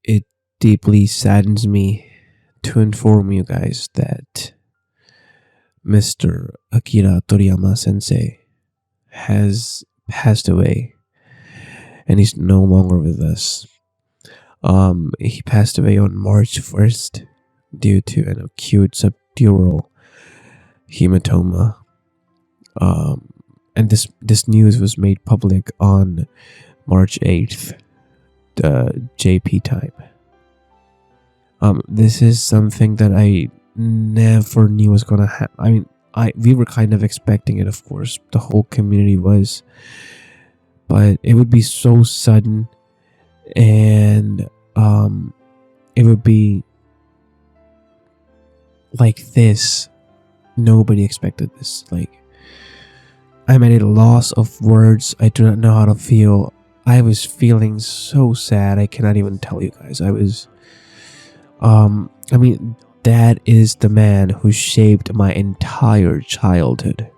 It deeply saddens me to inform you guys that Mr. Akira Toriyama Sensei has passed away and he's no longer with us. He passed away on March 1st due to an acute subdural hematoma. And this news was made public on March 8th, the JP time. This is something that I never knew was gonna happen. I mean, we were kind of expecting it, of course. The whole community was, but it would be so sudden, and it would be like this. Nobody expected this. Like, I'm at a loss of words. I do not know how to feel. I was feeling so sad. I cannot even tell you guys. I mean, that is the man who shaped my entire childhood.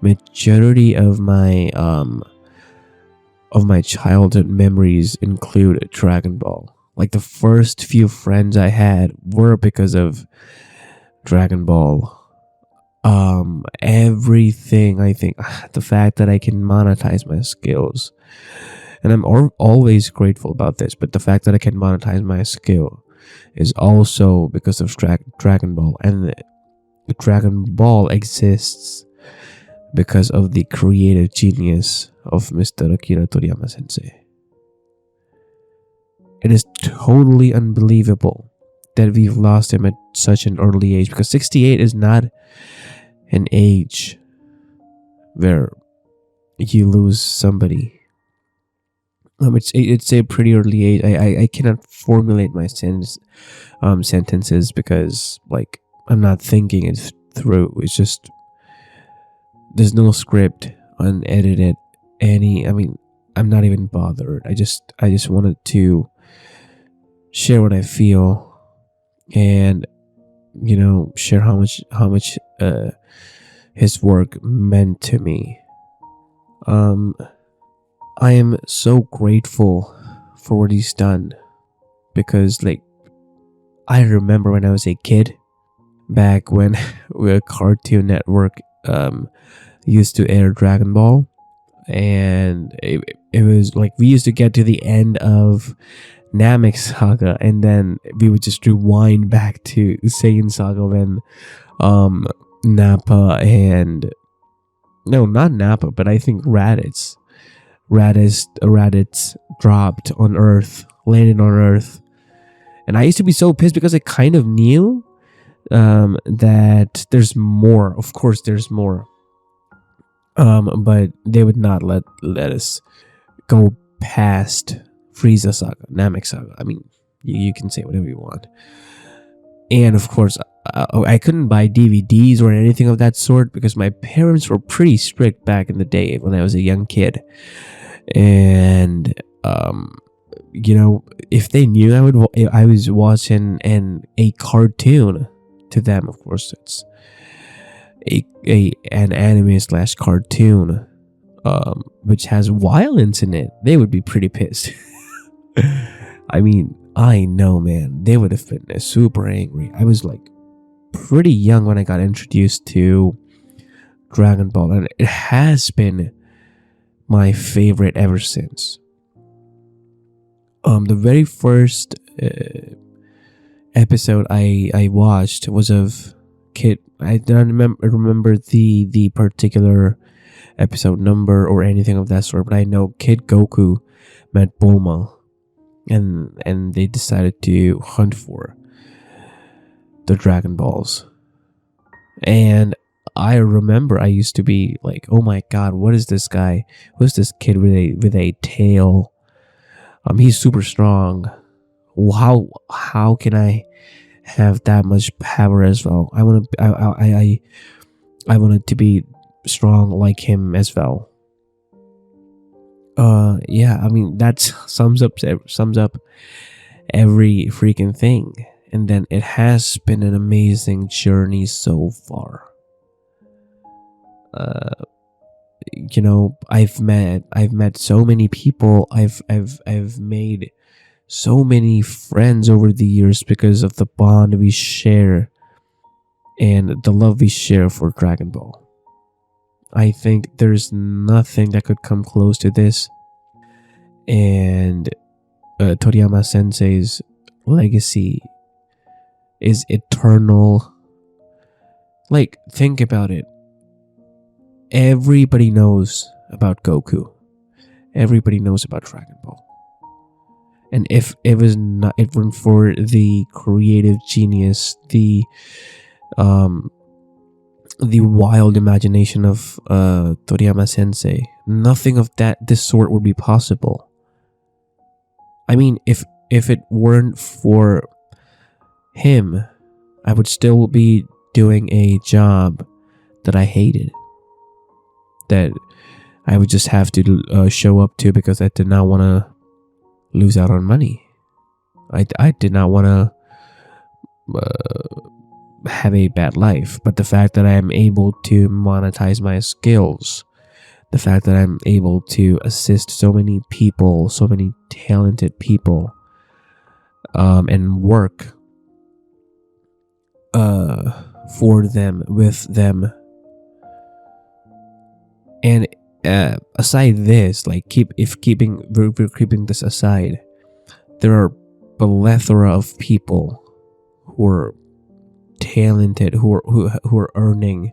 Majority of my childhood memories include Dragon Ball. Like, the first few friends I had were because of Dragon Ball. Everything, I think, the fact that I can monetize my skills, and I'm always grateful about this, but the fact that I can monetize my skill is also because of Dragon Ball, and Dragon Ball exists because of the creative genius of Mr. Akira Toriyama Sensei. It is totally unbelievable that we've lost him at such an early age, because 68 is not an age where you lose somebody. It's a pretty early age. I cannot formulate my sentences because, like, I'm not thinking it through. It's just, there's no script, unedited, I'm not even bothered. I just wanted to share what I feel, and share how much his work meant to me. I am so grateful for what he's done, because, like, I remember when I was a kid, back when Cartoon Network used to air Dragon Ball, and it was like we used to get to the end of Namek Saga, and then we would just rewind back to Saiyan Saga when Nappa and no, not Nappa, but I think Raditz dropped on Earth, landed on Earth, and I used to be so pissed because I kind of knew that there's more. Of course, there's more. But they would not let us go past Frieza Saga, Namek Saga. I mean, you can say whatever you want. And of course, I couldn't buy DVDs or anything of that sort because my parents were pretty strict back in the day when I was a young kid. And if they knew I was watching a cartoon, to them, of course, it's an anime / cartoon, which has violence in it, they would be pretty pissed. I mean, I know, man, they would have been super angry. I was like pretty young when I got introduced to Dragon Ball, and it has been my favorite ever since. The very first episode I watched was of Kid. I don't remember the particular episode number or anything of that sort, but I know Kid Goku met Bulma, and they decided to hunt for the Dragon Balls. And I remember I used to be like, oh my god, what is this guy? Who's this kid with a tail? He's super strong. How can I have that much power as well? I wanted to be strong like him as well. Yeah, I mean, that sums up every freaking thing. And then it has been an amazing journey so far. I've met so many people. I've made so many friends over the years because of the bond we share and the love we share for Dragon Ball. I think there's nothing that could come close to this. And Toriyama Sensei's legacy is eternal. Like, think about it. Everybody knows about Goku. Everybody knows about Dragon Ball. And if it was not, it weren't for the creative genius, the wild imagination of Toriyama Sensei, nothing of this sort would be possible. I mean, if it weren't for him, I would still be doing a job that I hated, that I would just have to show up to because I did not want to lose out on money. I did not want to have a bad life. But the fact that I am able to monetize my skills, the fact that I'm able to assist so many people, so many talented people, and work for them, with them. And aside this, like we're keeping this aside, there are plethora of people who are talented, who are earning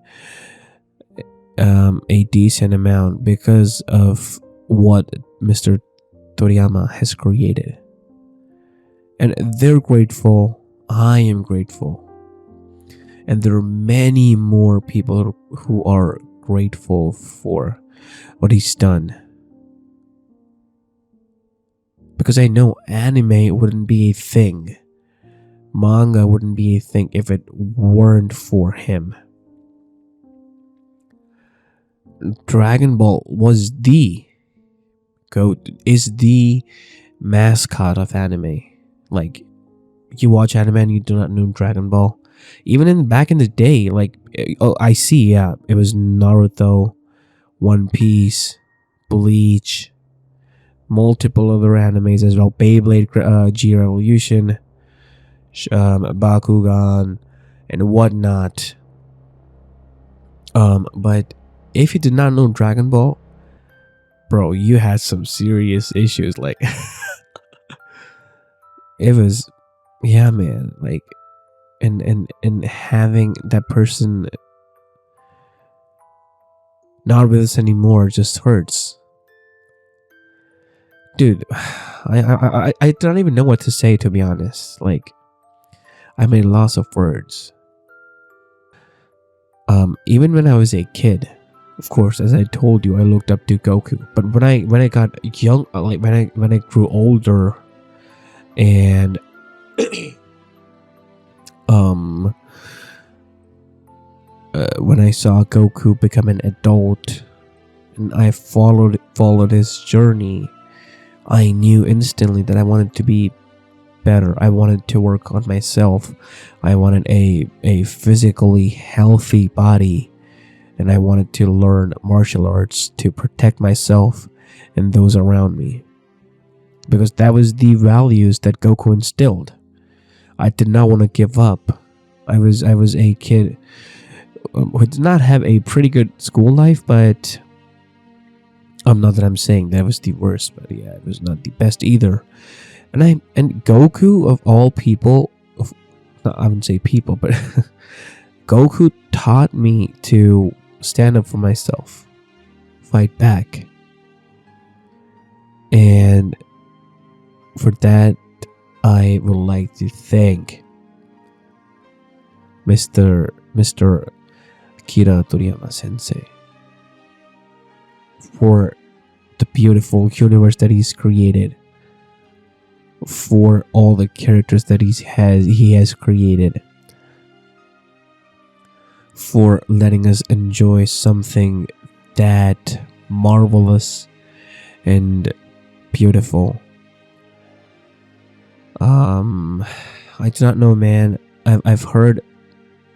a decent amount because of what Mr. Toriyama has created, and they're grateful. I am grateful, and there are many more people who are grateful for what he's done, because I know anime wouldn't be a thing, manga wouldn't be a thing if it weren't for him. Dragon Ball was is the mascot of anime. Like, you watch anime and you do not know Dragon Ball. Even back in the day, like, I see, yeah, it was Naruto, One Piece, Bleach, multiple other animes as well, Beyblade, G Revolution, Bakugan, and whatnot. But if you did not know Dragon Ball, bro, you had some serious issues. Like, it was, yeah, man. Like, and having that person not with us anymore just hurts, dude. I don't even know what to say, to be honest. Like, I'm at a loss of words. Even when I was a kid, of course, as I told you, I looked up to Goku. But when I got young, like when I grew older, and when I saw Goku become an adult, and I followed his journey, I knew instantly that I wanted to be better. I wanted to work on myself. I wanted a physically healthy body, and I wanted to learn martial arts to protect myself and those around me, because that was the values that Goku instilled. I did not want to give up. I was a kid who did not have a pretty good school life, but not that I'm saying that was the worst, but yeah, it was not the best either. And Goku, of all people, I wouldn't say people, but Goku taught me to stand up for myself, fight back, and for that, I would like to thank Mr. Akira Toriyama Sensei for the beautiful universe that he's created, for all the characters that he has created, for letting us enjoy something that marvelous and beautiful. I do not know, man. I've heard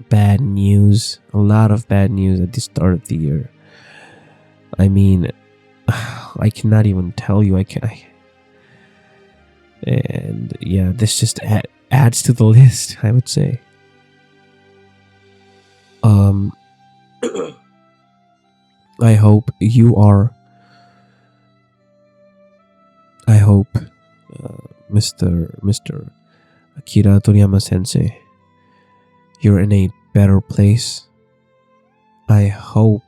bad news, a lot of bad news at the start of the year. I mean, I cannot even tell you. And yeah, this just adds to the list, I would say. Um, I hope you are. I hope, Mr. Akira Toriyama Sensei, you're in a better place. I hope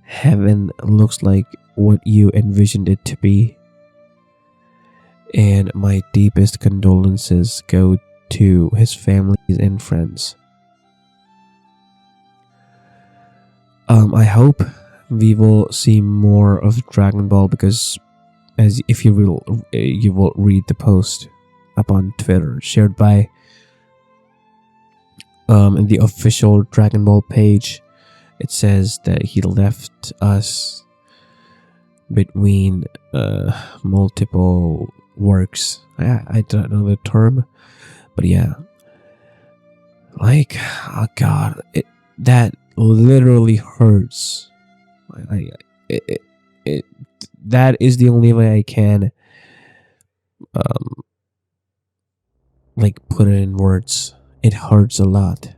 heaven looks like what you envisioned it to be. And my deepest condolences go to his families and friends. I hope we will see more of Dragon Ball, because as if you will read the post up on Twitter shared by in the official Dragon Ball page. It says that he left us between multiple works. I don't know the term, but yeah, like, oh god, that literally hurts. It that is the only way I can like put it in words. It hurts a lot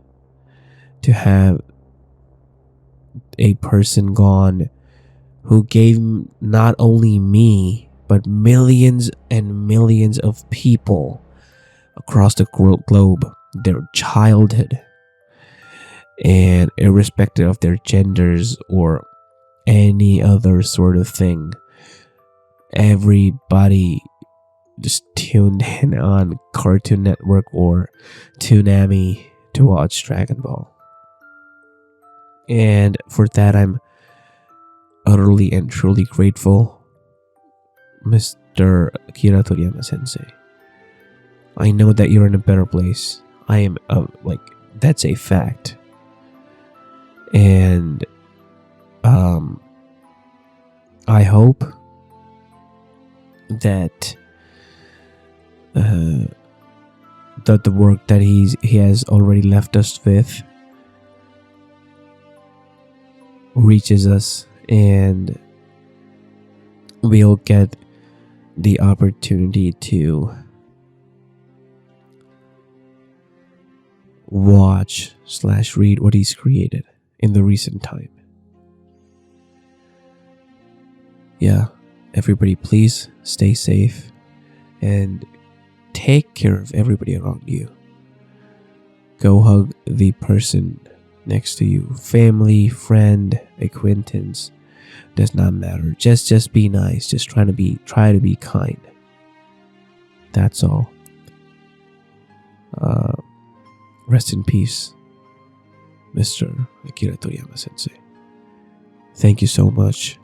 to have a person gone who gave not only me but millions and millions of people across the globe their childhood, and irrespective of their genders or any other sort of thing, everybody just tuned in on Cartoon Network or Toonami to watch Dragon Ball. And for that, I'm utterly and truly grateful, Mr. Akira Toriyama Sensei. I know that you're in a better place. I am, that's a fact. And, I hope that that the work that he has already left us with reaches us, and we'll get the opportunity to watch/read what he's created in the recent time. Yeah, everybody, please stay safe and take care of everybody around you. Go hug the person next to you, family, friend, acquaintance, does not matter. Just be nice. Just try to be kind. That's all. Rest in peace, Mr. Akira Toriyama Sensei. Thank you so much.